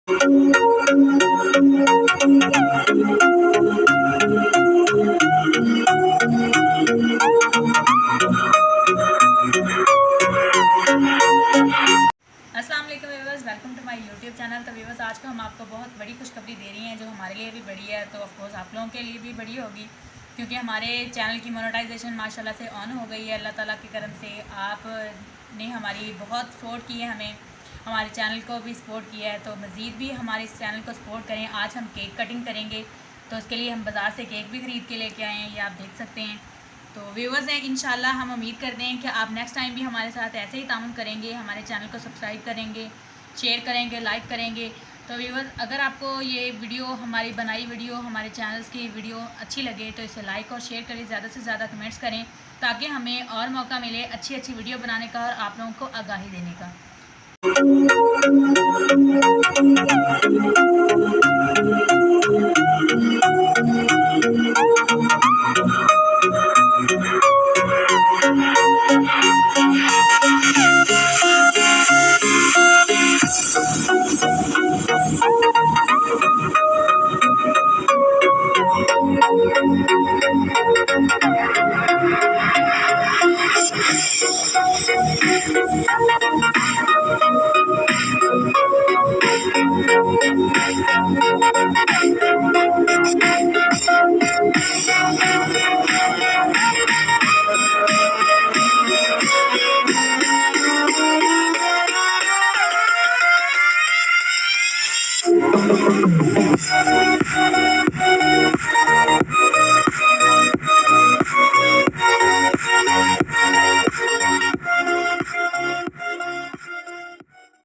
अस्सलाम वालेकुम viewers, welcome to my YouTube channel. तो व्यूअर्स, आज को हम आपको बहुत बड़ी खुशखबरी दे रही हैं जो हमारे लिए भी बड़ी है, तो ऑफकोर्स आप लोगों के लिए भी बड़ी होगी, क्योंकि हमारे चैनल की मोनेटाइजेशन माशाल्लाह से ऑन हो गई है। अल्लाह ताला की करम से आपने हमारी बहुत सपोर्ट की है, हमारे चैनल को भी सपोर्ट किया है, तो मज़ीद भी हमारे इस चैनल को सपोर्ट करें। आज हम केक कटिंग करेंगे, तो उसके लिए हम बाज़ार से केक भी ख़रीद के लेके आए हैं, ये आप देख सकते हैं। तो व्यूवर्स हैं, इंशाल्लाह हम उम्मीद करते हैं कि आप नेक्स्ट टाइम भी हमारे साथ ऐसे ही तामुन करेंगे, हमारे चैनल को सब्सक्राइब करेंगे, शेयर करेंगे, लाइक करेंगे। तो व्यूवर्स, अगर आपको ये वीडियो, हमारी बनाई वीडियो, हमारे चैनल्स की वीडियो अच्छी लगे तो इसे लाइक और शेयर करें, ज़्यादा से ज़्यादा कमेंट्स करें, ताकि हमें और मौका मिले अच्छी अच्छी वीडियो बनाने का और आप लोगों को आगाही देने का।